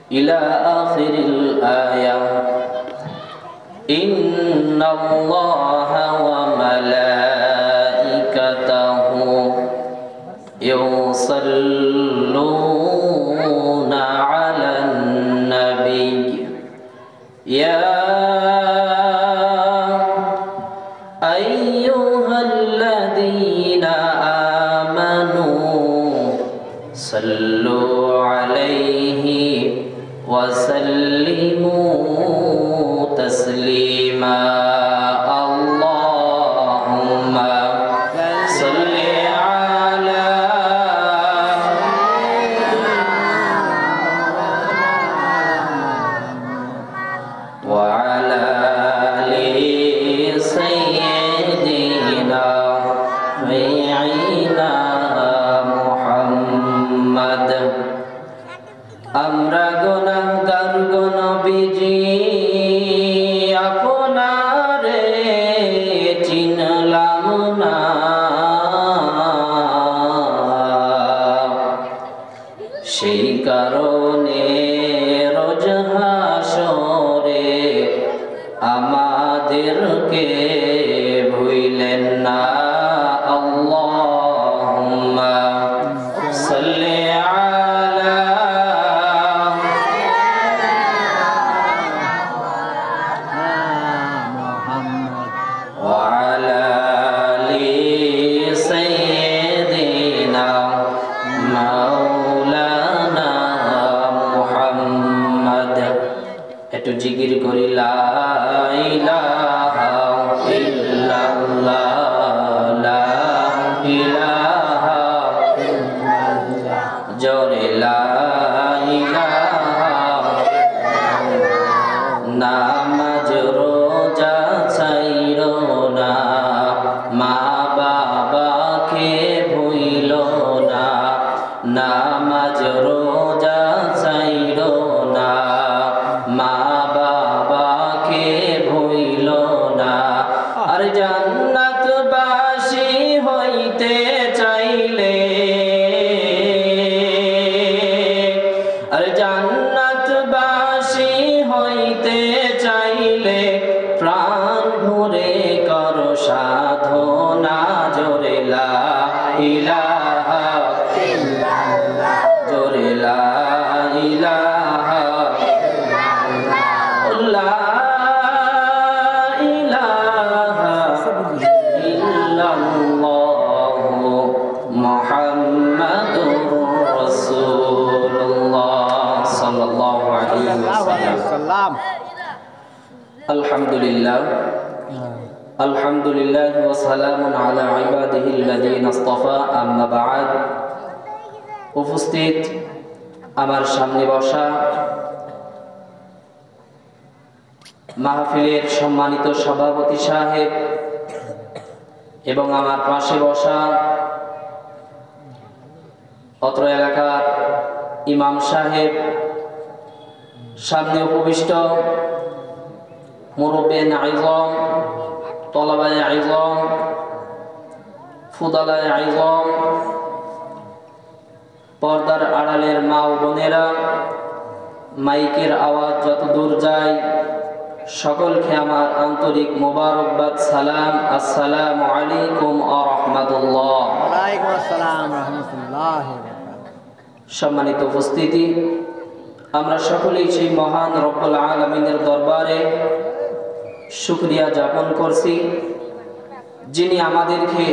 إلى آخر الآية إن الله وملائكته يصلون على النبي يا أيها الذين آمنوا صلوا عليه وسلموا تسليما اللهم صل على وعلى آل سيدنا نبينا محمد আমরা গুনাহগার গো নবীজি আপনারে চিনলাম না সেই কারণে রোজ হাসরে আমাদেরকে ভুলেন না আল্লাহুম্মা সাল্লি আলা وعلى آل سيدنا مولانا محمد একটু জিকির করি লা ইলাহা ইল্লাল্লাহ লা ইলাহা ইল্লাল্লাহ জোরে লা ইলাহা নামাজ রোজা ছাইরো না মা বাবাকে ভুইলো না নামাজ রোজা ছাইরো না মা বাবাকে ভুইলো না আর জান্নাতবাসী হইতে চাইলে আর জান্নাতবাসী হইতে চাইলে প্রাণ ভরে করো সাধনা জোরে লা ইলাহা ইল্লাল্লাহ জোরে লা ইলাহা লা ইলাহা ইল্লাল্লাহ মুহাম্মাদুর রাসূলুল্লাহ সাল্লাল্লাহু আলাইহি ওয়াসাল্লাম আলহামদুলিল্লাহ আলহামদুলিল্লাহ ওয়া সালামুন আলা ইবাদিহিল্লাযীনা ইসতাফা আম্মা বা'দ উপস্থিত আমার সামনে বসা মাহফিলের সম্মানিত সভাপতি সাহেব এবং আমার পাশে বসা অত্র এলাকার ইমাম সাহেব সামনে উপবিষ্ট মুরব্বিয়ান আযম তলাবায়ে আযম ফুদালায়ে আযম পর্দার আড়ালের মা ও বোনেরা মাইকের আওয়াজ যত দূর যায় সকলকে আমার আন্তরিক মোবারকবাদ সালাম আসসালামু আলাইকুম ওয়া রাহমাতুল্লাহ ওয়া আলাইকুম আসসালাম ওয়া রাহমাতুল্লাহ সম্মানিত উপস্থিতি আমরা সকলেই সেই মহান রব্বুল আলামিনের দরবারে শুকরিয়া জ্ঞাপন করছি যিনি আমাদেরকে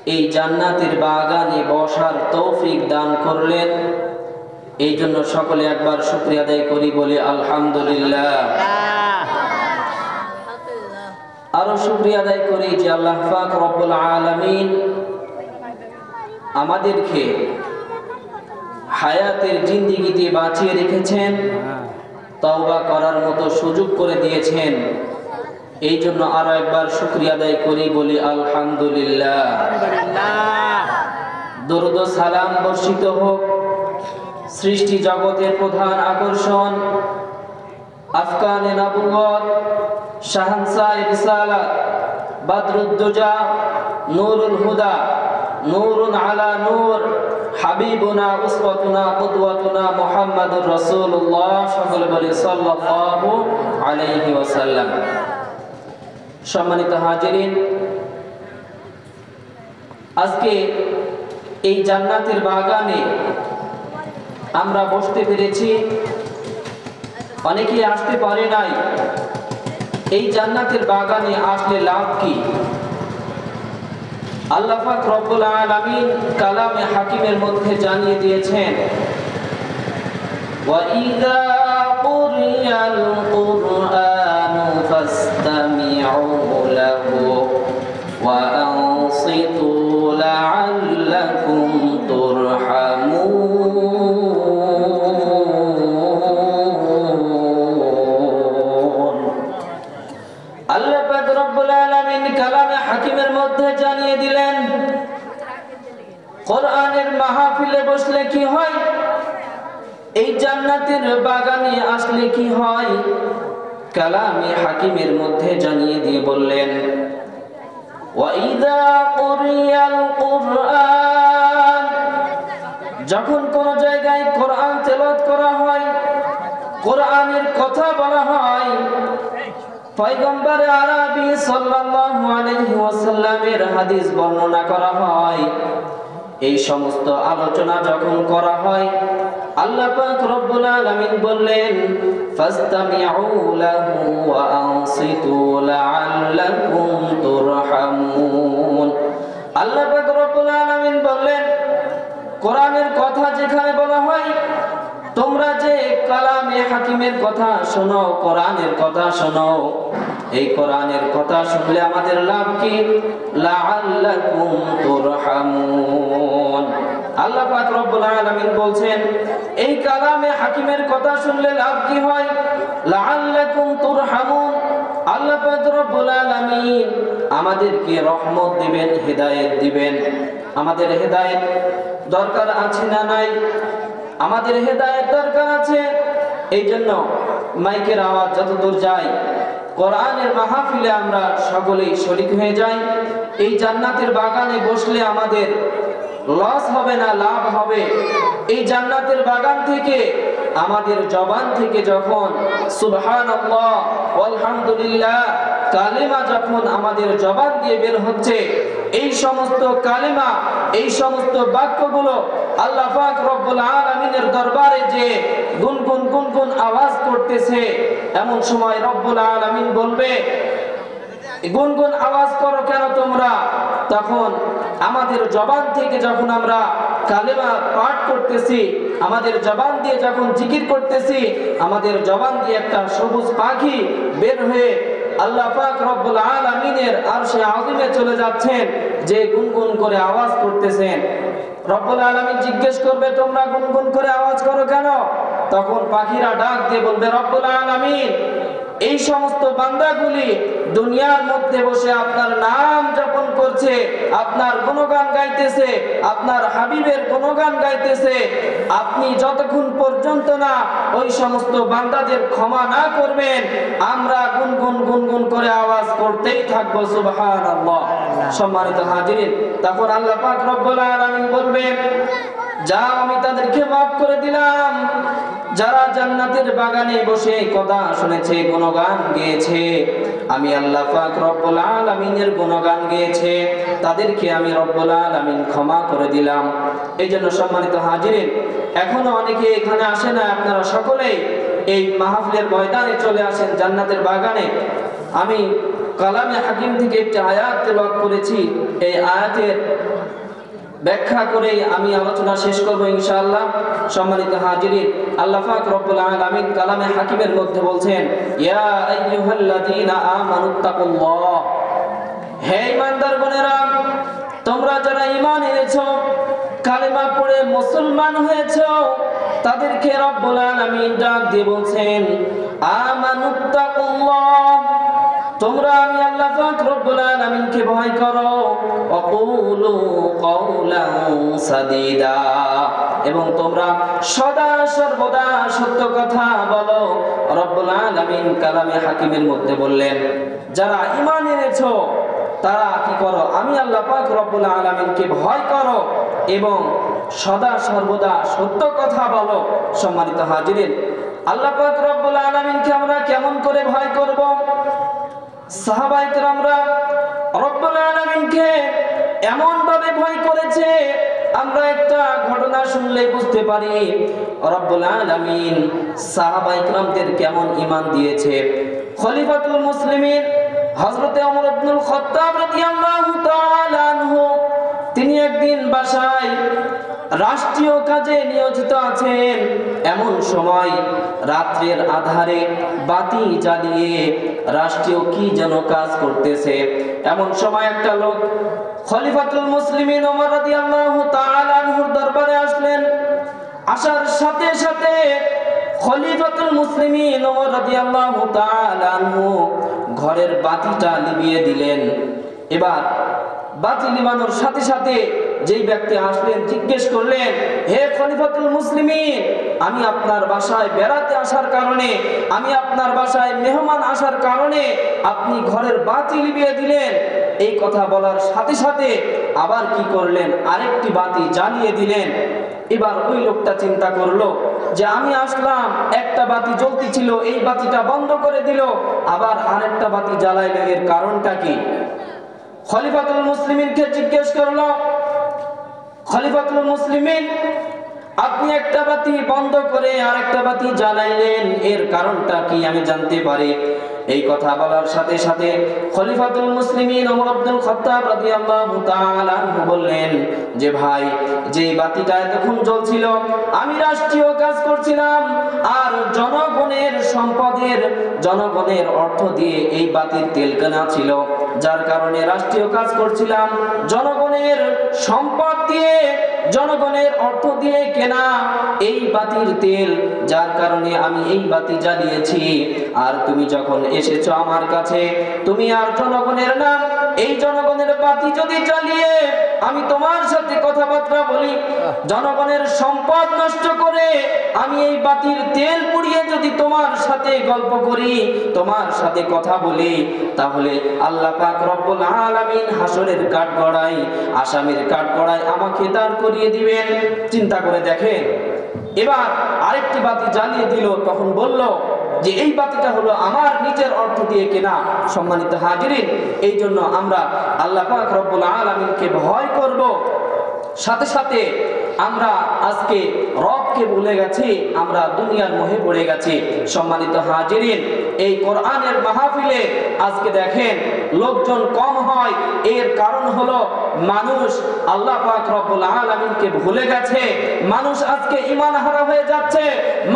এই জান্নাতের বাগানে বসার তৌফিক দান করলেন এই জন্য সকলে একবার শুকরিয়া আদায় করি বলি আলহামদুলিল্লাহ আরো শুকরিয়া আদায় করি যে আল্লাহ পাক রব্বুল আলামিন আমাদেরকে হায়াতের জিন্দেগিতে বাঁচিয়ে রেখেছেন তওবা করার মতো সুযোগ করে দিয়েছেন এই জন্য আরো একবার শুকরিয়া আদায় করি বলি আলহামদুলিল্লাহ দরুদ ও সালাম বর্ষিত হোক সৃষ্টি জগতের প্রধান আকর্ষণ আফকানে নবুয়ত শাহানশাহ রিসালাত বদরুদ্দুজা নূরুল হুদা নূরুন আলা নূর হাবিবুনা উসওয়াতুনা কুদওয়াতুনা মুহাম্মাদুর রাসূলুল্লাহ সকলে বলি সাল্লাল্লাহু আলাইহি ওয়াসাল্লাম। সম্মানিত হাজিরিন, আজকে এই জান্নাতের বাগানে আমরা বসতে পেরেছি। অনেকেই আসতে পারে নাই। এই জান্নাতের বাগানে আসলে লাভ কি? আল্লাহ পাক রব্বুল আলামিন কালামে হাকিমের মধ্যে জানিয়ে দিয়েছেন, ওয়া ইযা কুরিয়াল কুরআনু ফাসতামিউ লাহু ওয়া আনসিতু লাআল্লাকুম তুরহামুন। আল্লাহ পাক রব্বুল আলামিন কালামে হাকিমের মধ্যে জানিয়ে দিলেন, কোরআনের মাহফিলে বসলে কি হয়, এই জান্নাতের বাগানে আসলে কি হয়। কালামে হাকিমের মধ্যে জানিয়ে দিয়ে বললেন, ওয়াইদা কুরিয়াল কুরআন, যখন কোন জায়গায় কোরআন তেলাওয়াত করা হয়, কোরআনের কথা বলা হয়, পয়গম্বর আরবি সাল্লাল্লাহু আলাইহি ওয়াসাল্লামের হাদিস বর্ণনা করা হয়, এই সমস্ত আলোচনা যখন করা হয়, আল্লাহ পাক রব্বুল আলামিন বললেন, ফাসতামিউ লাহু ওয়া আনসিতু লাআল্লাকুম তুরহামুন। আল্লাহ পাক রব্বুল আলামিন বললেন, কোরআনের কথা যেখানে বলা হয়, তোমরা যে কালামে হাকিমের কথা শোনো, কোরআনের কথা শোনো, এই কোরআনের কথা শুনলে আমাদের লাভ কি? লাআল্লাকুম তুরহামুন। আল্লাহ পাক রব্বুল আলামিন বলছেন, এই কালামে হাকিমের কথা শুনলে লাভ কি হয়? লাআল্লাকুম তুরহামুন। আল্লাহ পাক রব্বুল আলামিন আমাদেরকে রহমত দিবেন, হেদায়েত দিবেন। আমাদের হেদায়েত দরকার আছে না নাই? আমাদের হেদায়েত দরকার আছে। এই জন্য মাইকের আওয়াজ যতদূর যায়, কোরআনের মাহফিলে আমরা সকলেই শরীক হয়ে যাই। এই জান্নাতের বাগানে বসলে আমাদের লস হবে না, লাভ হবে। এই জান্নাতের বাগান থেকে আমাদের জবান থেকে যখন সুবহানাল্লাহ আলহামদুলিল্লাহ কালেমা যখন আমাদের জবান দিয়ে বের হচ্ছে, এই সমস্ত কালেমা, এই সমস্ত বাক্যগুলো আল্লাহ পাক রব্বুল আলামিনের দরবারে যে গুনগুন গুনগুন আওয়াজ করতেছে, এমন সময় রব্বুল আলামিন বলবে, গুনগুন আওয়াজ করো কেন তোমরা? তখন আমাদের জবান থেকে যখন আমরা কালেমা পাঠ করতেছি, আমাদের জবান দিয়ে যখন জিকির করতেছি, আমাদের জবান দিয়ে একটা সবুজ পাখি বের হয়ে আল্লাহ পাক রব্বুল আলামিনের আরশে আযিমে চলে যাচ্ছেন, যে গুনগুন করে আওয়াজ করতেছেন। রব্বুল আলামিন জিজ্ঞেস করবে, তোমরা গুনগুন করে আওয়াজ করো কেন? তখন পাখিরা ডাক দিয়ে বলবে, রব্বুল আলামিন এই সমস্ত বান্দাগুলি দুনিয়ার মধ্যে বসে আপনার নাম যাপন করছে, আপনার গুণগান গাইতেছে, আপনার হাবিবের গুণগান গাইতেছে। আপনি যতক্ষণ পর্যন্ত না ওই সমস্ত বান্দাদের ক্ষমা না করবেন, আমরা গুনগুন গুনগুন করে আওয়াজ করতেই থাকবো। সুবহানাল্লাহ। সম্মানিত হাজিরিন, তখন আল্লাহ পাক রব্বুল আলামিন বলবেন, যাও আমি তাদেরকে মাফ করে দিলাম। যারা জান্নাতের বাগানে বসে কথা শুনেছে, গুণগান গেয়েছে, আমি আল্লাহ পাক রব্বুল আলামিনের গুণগান গেয়েছে, তাদেরকে আমি রব্বুল আলামিন ক্ষমা করে দিলাম। এই জন্য সম্মানিত হাজিরিন, এখনো অনেকে এখানে আসে না, আপনারা সকলেই এই মাহফিলের ময়দানে চলে আসেন, জান্নাতের বাগানে। আমি কালামে হাকিম থেকে একটি আয়াত তেলাওয়াত করেছি, এই আয়াতের ব্যাখ্যা করে আমি আলোচনা শেষ করব ইনশাআল্লাহ। সম্মানিত হাজিরিন, আল্লাহ পাক রব্বুল আলামিন কালামে হাকিমের মধ্যে বলছেন, ইয়া আইয়ুহাল্লাযীনা আমানুত্তাকুল্লাহ, হে ঈমানদারগণেরা, তোমরা যারা ঈমান এনেছো, কালেমা পড়ে মুসলমান হয়েছো, তাদেরকে রব্বুল আলামিন ডাক দিয়ে বলছেন, আমানুত্তাকুল্লাহ, তোমরা আমি আল্লাহ পাক রব্বুল আলামিনকে ভয় করো, ওয়াকুলু কাওলান সাদীদা, এবং তোমরা সদা সর্বদা সত্য কথা বলো। রব্বুল আলামিন কালামে হাকিমের মধ্যে বললেন, যারা ঈমান এনেছো তারা কি করো? আমি আল্লাহ পাক রব্বুল আলামিনকে ভয় করো এবং সদা সর্বদা সত্য কথা বলো। সম্মানিত হাজিরিন, আল্লাহ পাক রব্বুল আলামিনকে আমরা কেমন করে ভয় করব? সাহাবায়ে কেরামরা রব্বুল আলামিনকে এমন ভাবে ভয় করেছে, আমরা একটা ঘটনা শুনলে বুঝতে পারি রব্বুল আলামিন সাহাবায়ে কেরামদের কেমন ঈমান দিয়েছে। খলিফাতুল মুসলিমিন হযরত ওমর ইবনুল খাত্তাব রাদিয়াল্লাহু তাআলা আনহু, তিনি একদিন বাসায় রাষ্ট্রীয় কাজে নিয়োজিত আছেন। এমন সময় রাত্রের আধারে বাতি জ্বালিয়ে রাষ্ট্রীয় কি যেন কাজ করতেছে। এমন সময় একটা লোক খলিফাতুল মুসলিমিন ওমর রাদিয়াল্লাহু তাআলা আনহুর দরবারে আসলেন। আসার সাথে সাথে খলিফাতুল মুসলিমিন ওমর রাদিয়াল্লাহু তাআলা আনহু ঘরের বাতিটা নিভিয়ে দিলেন। এবার বাতি নিভানোর সাথে সাথে যেই ব্যক্তি আসলেন জিজ্ঞেস করলেন, হে খলিফাতুল মুসলিমিন, আমি আপনার বাসায় বেড়াতে আসার কারণে, আমি আপনার বাসায় মেহমান আসার কারণে আপনি ঘরের বাতি নিভিয়ে দিলেন। এই কথা বলার সাথে সাথে আবার কি করলেন, আরেকটি বাতি জ্বালিয়ে দিলেন। এবার ওই লোকটা চিন্তা করলো যে আমি আসলাম, একটা বাতি জ্বলতেছিল, এই বাতিটা বন্ধ করে দিল, আবার আরেকটা বাতি জ্বালাইলো, এর কারণটা কি? খলিফাতুল মুসলিমিনকে জিজ্ঞেস করলো, খলিফাতুল মুসলিমিন, আপনি একটা বাতি বন্ধ করে আরেকটা বাতি জ্বালাইলেন, এর কারণটা কি আমি জানতে পারি? এই কথা বলার সাথে সাথে খলিফাতুল মুসলিমিন ওমর ইবনুল খাত্তাব রাদিয়াল্লাহু তাআলা আনহু বললেন যে ভাই, যে বাতিটা এতক্ষণ জ্বলছিল, আমি রাষ্ট্রীয় কাজ করছিলাম আর জনগণের সম্পদের, জনগণের অর্থ দিয়ে এই বাতির তেল কেনা ছিল, যার কারণে রাষ্ট্রীয় কাজ করছিলাম, জনগণের সম্পদ দিয়ে, জনগণের অর্থ দিয়ে কেনা এই বাতির তেল, যার কারণে আমি এই বাতি জ্বালিয়েছি। আর তুমি যখন এসেছো আমার কাছে, তুমি আর জনগণের নাম, এই জনগণের বাতি যদি জ্বালিয়ে আমি তোমার সাথে কথাবার্তা বলি, জনগণের সম্পদ নষ্ট করে আমি এই বাতির তেল পুড়িয়ে যদি তোমার সাথে গল্প করি, তোমার সাথে কথা বলি, তাহলে আল্লাহ পাক রব্বুল আলামিন হাসরের কাঠগড়ায়, আসামির কাঠগড়ায় আমাকে দাঁড় করিয়ে দিবেন। চিন্তা করে দেখেন। এবার আরেকটি বাতি জ্বালিয়ে দিল, তখন বলল যে এই বাতিটা হলো আমার নিজের অর্থ দিয়ে কেনা। সম্মানিত হাজিরিন, এই জন্য আমরা আল্লাহ পাক রব্বুল আলামিনকে ভয় করব। সাথে সাথে আমরা আজকে রবকে ভুলে গেছি, আমরা দুনিয়ার মোহে পড়ে গেছি। সম্মানিত হাজিরিন, এই কোরআনের মাহফিলে আজকে দেখেন লোকজন কম হয়, এর কারণ হলো মানুষ আল্লাহ পাক রব্বুল আলামিনকে ভুলে গেছে। মানুষ আজকে ঈমান হারা হয়ে যাচ্ছে।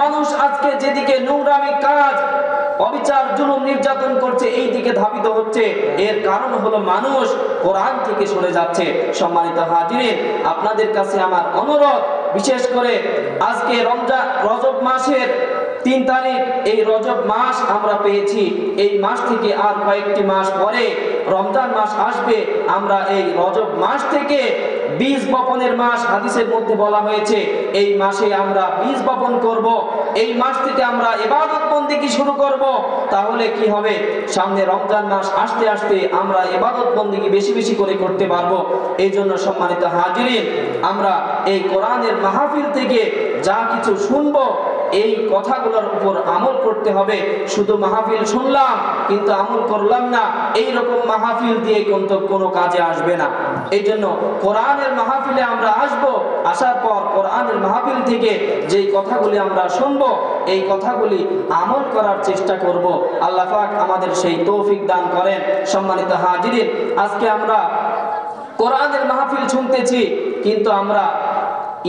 মানুষ আজকে যেদিকে নোংরামি কাজ, অবিচার, জুলুম, নির্যাতন করছে, এই দিকে ধাবিত হচ্ছে। এর কারণ হলো মানুষ কোরআন থেকে সরে যাচ্ছে। সম্মানিত হাজিরিন, আপনাদের কাছে আমার অনুরোধ, বিশেষ করে আজকে রজব মাসের 3 তারিখ, এই রজব মাস আমরা পেয়েছি। এই মাস থেকে আর কয়েকটি মাস পরে রমজান মাস আসবে। আমরা এই রজব মাস থেকে বীজ বপনের মাস, হাদিসের মধ্যে বলা হয়েছে এই মাসে আমরা বীজ বপন করব। এই মাস থেকে আমরা ইবাদত বন্দেগী শুরু করব। তাহলে কি হবে, সামনে রমজান মাস আসতে আসতে আমরা ইবাদত বন্দেগী বেশি বেশি করে করতে পারবো। এই জন্য সম্মানিত হাজিরিন, আমরা এই কোরআনের মাহফিল থেকে যা কিছু শুনবো, এই কথাগুলোর উপর আমল করতে হবে। শুধু মাহফিল শুনলাম কিন্তু আমল করলাম না, এই রকম মাহফিল দিয়ে কিন্তু কোনো কাজে আসবে না। এই জন্য কোরআনের মাহফিলে আমরা আসব, আসার পর কোরআনের মাহফিল থেকে যেই কথাগুলি আমরা শুনবো, এই কথাগুলি আমল করার চেষ্টা করব। আল্লাহ পাক আমাদের সেই তৌফিক দান করেন। সম্মানিত হাজিরিন, আজকে আমরা কোরআনের মাহফিল শুনতেছি কিন্তু আমরা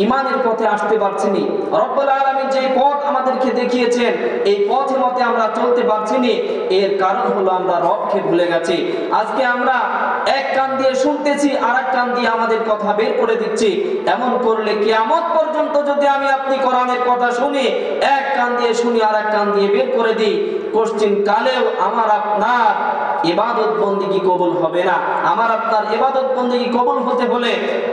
ঈমানের পথে আসতে পারছি না। রব্বুল আলামিন যে পথ আমাদেরকে দেখিয়েছেন, এই পথে মতে আমরা চলতে পারছি না। এর কারণ হলো আমরা রবকে ভুলে গেছি। আজকে আমরা এক কান দিয়ে শুনতেছি, আরেক কান দিয়ে আমাদের কথা বের করে দিচ্ছি। এমন করলে কিয়ামত পর্যন্ত যদি আমি আপনি কোরআনের কথা শুনি, এক কান দিয়ে শুনি আরেক কান দিয়ে বের করে দিই, কোশ্চিন কালেও আমার আপনার ইবাদত বন্দেগী কবুল হবে না। আমার আপনার ইবাদত বন্দেগী কবুল হতে হলে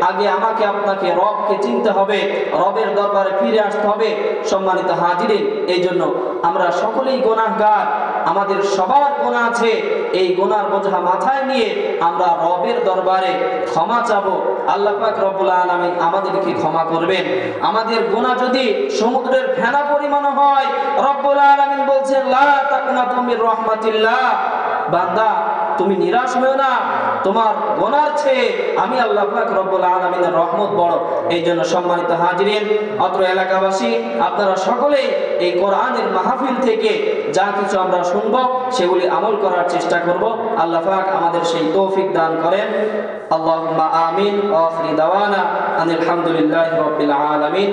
আগে আমাকে আপনাকে রবকে চিনতে হবে, রবের দরবারে ফিরে আসতে হবে। সম্মানিত হাজিরিন, এই জন্য আমরা সকলেই গুনাহগার, আমাদের সবার গুনাহ আছে। এই গুনার বোঝা মাথায় নিয়ে আমরা রবের দরবারে ক্ষমা চাবো। আল্লাহ পাক রব্বুল আলামিন আমাদেরকে ক্ষমা করবেন। আমাদের গুনাহ যদি সমুদ্রের ফেনা পরিমাণ হয়, রব্বুল আলামিন বলছেন লা তাকনাতু মির রাহমাতিল্লাহ, বান্দা তুমি নিরাশ হও না, তোমার গুনার চেয়ে আমি আল্লাহ পাক রব্বুল আলামিনের রহমত বড়। এই জন্য সম্মানিত হাজিরিন, অত্র এলাকাবাসী আপনারা সকলেই এই কোরআনের মাহফিল থেকে যা কিছু আমরা শুনবো সেগুলি আমল করার চেষ্টা করব। আল্লাহ পাক আমাদের সেই তৌফিক দান করেন। আল্লাহুম্মা আমিন। ওয়া আখিরু দাওয়ানা আনিল হামদুলিল্লাহি রাব্বিল আলামিন।